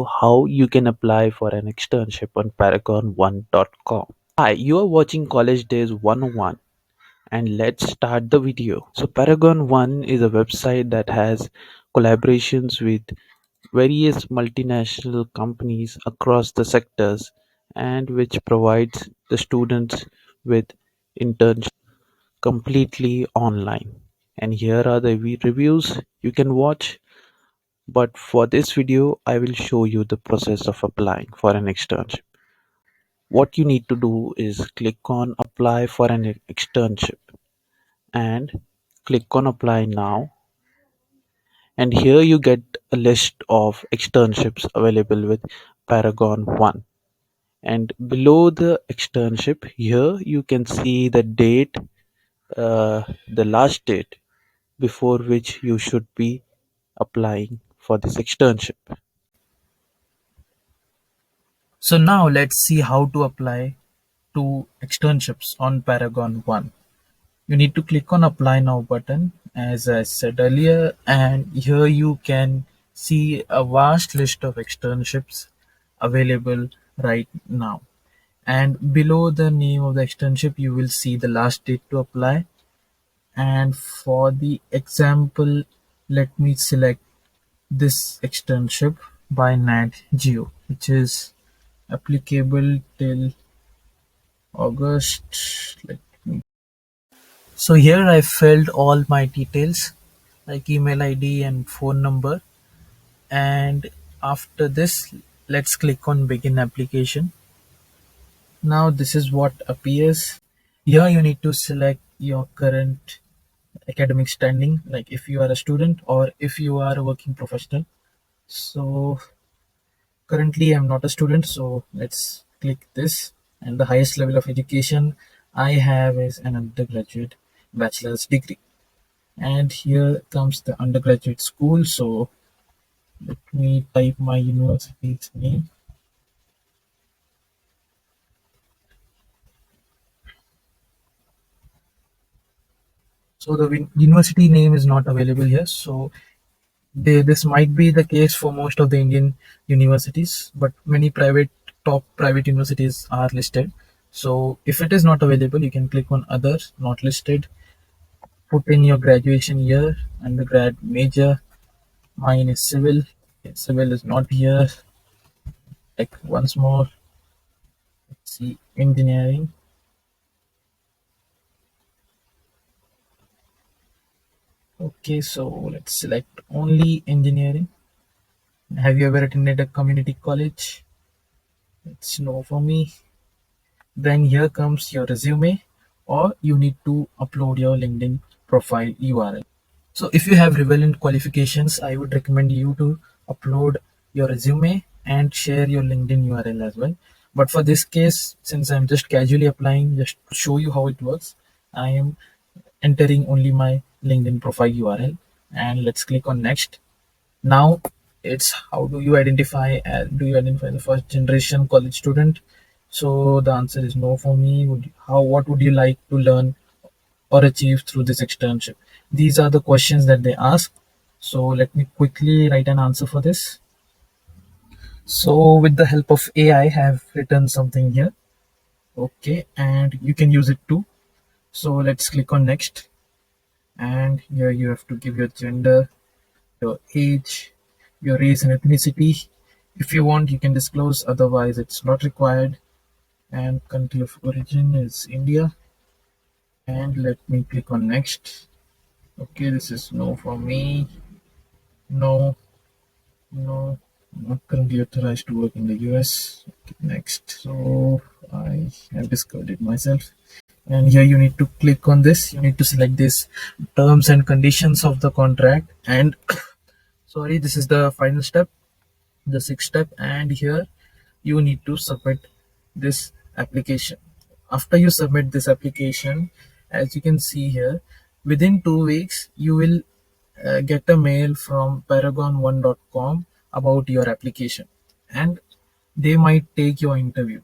you how you can apply for an externship on ParagonOne.com. Hi, you are watching College Days 101 and let's start the video. So Paragon One is a website that has collaborations with various multinational companies across the sectors and which provides the students with internships completely online. And here are the reviews you can watch. But for this video, I will show you the process of applying for an externship. What you need to do is click on apply for an externship and click on apply now, and here you get a list of externships available with Paragon One, and below the externship here you can see the date, the last date before which you should be applying for this externship. So now let's see how to apply to externships on Paragon One. You need to click on apply now button as I said earlier, and here you can see a vast list of externships available right now. And below the name of the externship you will see the last date to apply. And for the example, let me select this externship by Nat Geo, which is applicable till August. So here I filled all my details like email ID and phone number, and after this let's click on begin application. Now this is what appears. Here you need to select your current academic standing, like if you are a student or if you are a working professional. So currently I'm not a student, so let's click this. And the highest level of education I have is an undergraduate bachelor's degree. And here comes the undergraduate school, so let me type my university's name. So the university name is not available here, so this might be the case for most of the Indian universities, but many top private universities are listed. So if it is not available, you can click on others, not listed, put in your graduation year, undergrad major. Mine is civil. Okay, civil is not here. Like once more, let's see, engineering. Okay, so let's select only engineering. Have you ever attended a community college? It's no for me. Then here comes your resume, or you need to upload your LinkedIn profile URL. So if you have relevant qualifications, I would recommend you to upload your resume and share your LinkedIn URL as well. But for this case, since I'm just casually applying, just to show you how it works, I am entering only my LinkedIn profile URL, and let's click on next. Now it's how do you identify, the first generation college student? So the answer is no for me. What would you like to learn or achieve through this externship? These are the questions that they ask. So let me quickly write an answer for this. So with the help of AI, I have written something here. Okay, and you can use it too. So let's click on next. And here you have to give your gender, your age, your race and ethnicity. If you want, you can disclose, otherwise it's not required. And country of origin is India. And let me click on next. Okay, this is no for me. No, no, not currently authorized to work in the US. Okay, next. So I have discovered it myself. And here you need to click on this. You need to select this terms and conditions of the contract. And sorry, this is the final step, the sixth step. And here you need to submit this application. After you submit this application, as you can see here, within 2 weeks you will get a mail from ParagonOne.com about your application, and they might take your interview.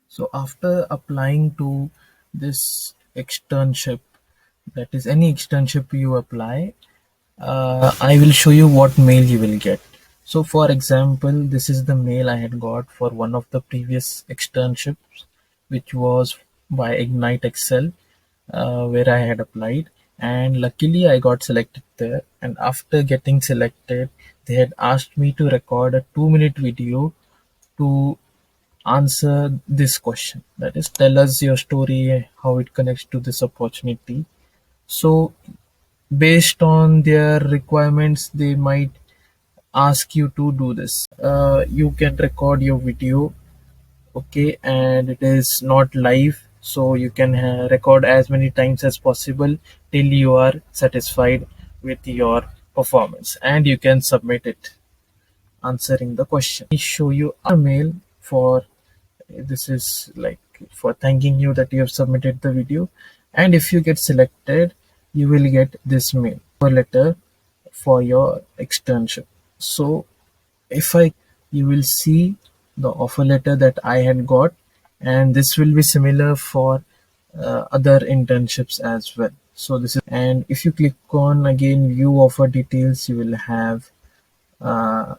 So after applying to this externship, that is any externship you apply, I will show you what mail you will get. So for example, this is the mail I had got for one of the previous externships, which was by Ignite Excel, where I had applied, and luckily I got selected there. And after getting selected, they had asked me to record a 2-minute video to answer this question, that is, tell us your story, how it connects to this opportunity. So based on their requirements, they might ask you to do this. You can record your video, okay, and it is not live, so you can record as many times as possible till you are satisfied with your performance, and you can submit it answering the question. Let me show you a mail for this is like for thanking you that you have submitted the video. And if you get selected, you will get this mail or letter for your externship. So if I you will see the offer letter that I had got, and this will be similar for other internships as well. So this is, and if you click on again view offer details, you will have uh,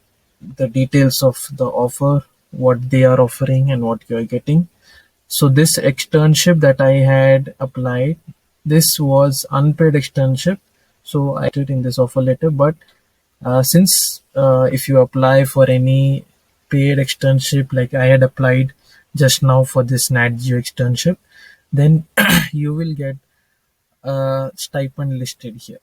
the details of the offer, what they are offering and what you are getting. So this externship that I had applied, this was unpaid externship, so I did in this offer letter. But since if you apply for any paid externship, like I had applied just now for this NatGeo externship, then you will get a stipend listed here.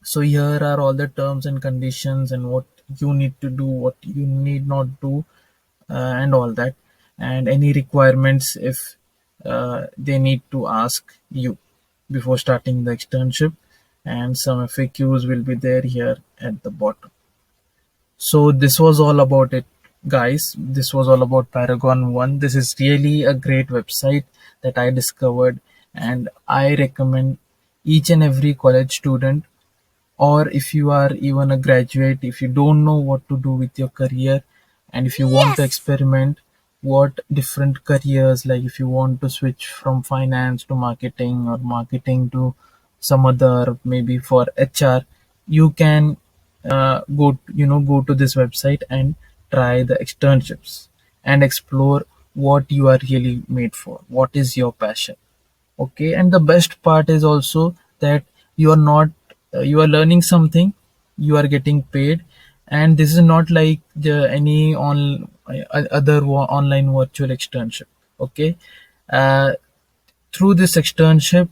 So here are all the terms and conditions and what you need to do, what you need not do, and all that, and any requirements if they need to ask you before starting the externship, and some FAQs will be there here at the bottom. So this was all about it, guys. This was all about ParagonOne. This is really a great website that I discovered, and I recommend each and every college student, or if you are even a graduate, if you don't know what to do with your career, and if you want to experiment what different careers, like if you want to switch from finance to marketing or marketing to some other, maybe for HR, you can go to this website and try the externships and explore what you are really made for, what is your passion. Okay, and the best part is also that you are not you are learning something, you are getting paid, and this is not like any online virtual externship. Okay, uh, through this externship,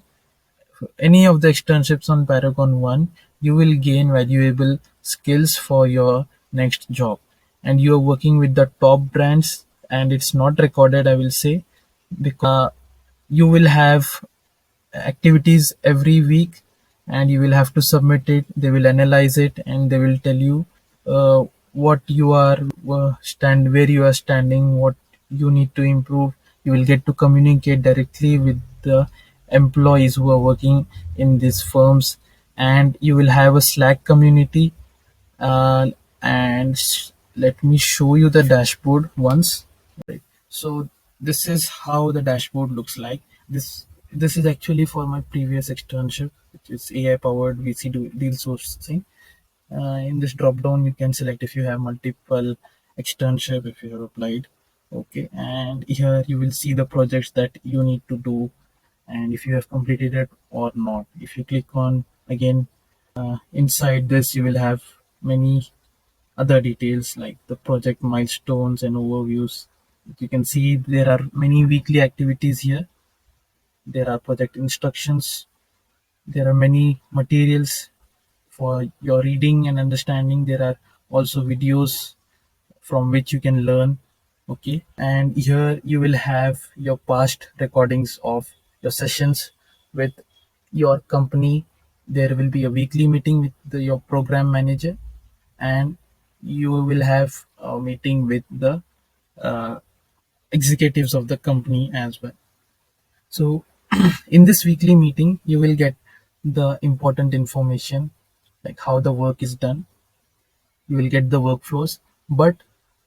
any of the externships on ParagonOne, you will gain valuable skills for your next job, and you are working with the top brands, and it's not recorded, I will say, because you will have activities every week, and you will have to submit it. They will analyze it, and they will tell you what you are where you are standing, what you need to improve. You will get to communicate directly with the employees who are working in these firms, and you will have a Slack community. And let me show you the dashboard once. Right. So this is how the dashboard looks like. This is actually for my previous externship, which is AI powered VC deal sourcing. In this drop down, you can select if you have multiple externship, if you have applied. Okay, and here you will see the projects that you need to do, and if you have completed it or not. If you click on again, inside this you will have many other details like the project milestones and overviews. You can see there are many weekly activities here. There are project instructions. There are many materials for your reading and understanding. There are also videos from which you can learn. Okay, and here you will have your past recordings of your sessions with your company. There will be a weekly meeting with your program manager, and you will have a meeting with the uh, executives of the company as well. So in this weekly meeting, you will get the important information like how the work is done. You will get the workflows, but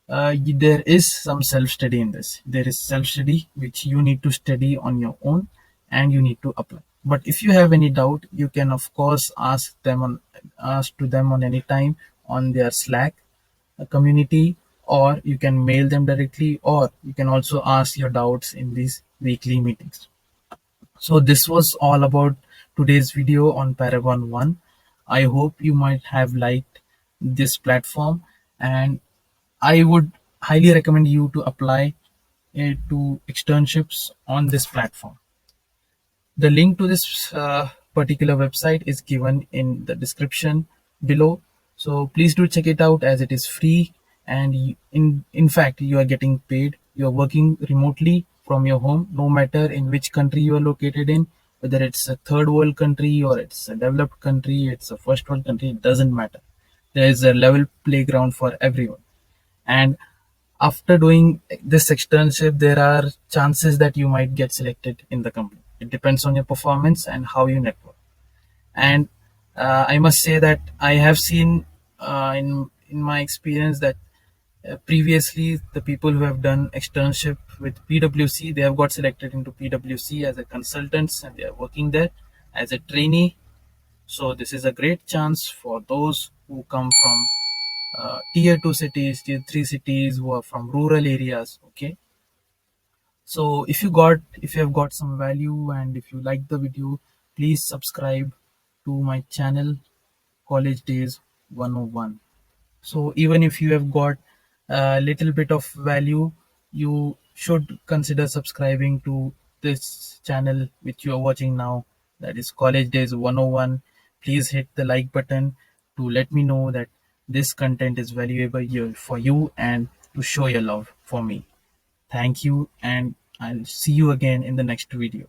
there is some self study in this. There is self study which you need to study on your own, and you need to apply. But if you have any doubt, you can of course ask to them on any time on their Slack. community, or you can mail them directly, or you can also ask your doubts in these weekly meetings. So this was all about today's video on Paragon One. I hope you might have liked this platform, and I would highly recommend you to apply it to externships on this platform. The link to this particular website is given in the description below. So please do check it out, as it is free, and in fact you are getting paid. You are working remotely from your home, no matter in which country you are located in, whether it's a third world country or it's a developed country, it's a first world country, it doesn't matter. There is a level playground for everyone. And after doing this externship, there are chances that you might get selected in the company. It depends on your performance and how you network. And I must say that I have seen in my experience that previously the people who have done externship with PwC, they have got selected into PwC as a consultants, and they are working there as a trainee. So this is a great chance for those who come from tier 2 cities, tier 3 cities, who are from rural areas. Okay, so if you have got some value and if you like the video, please subscribe to my channel, College Days 101. So even if you have got a little bit of value, you should consider subscribing to this channel which you are watching now, that is College Days 101. Please hit the like button to let me know that this content is valuable for you, and to show your love for me. Thank you, and I'll see you again in the next video.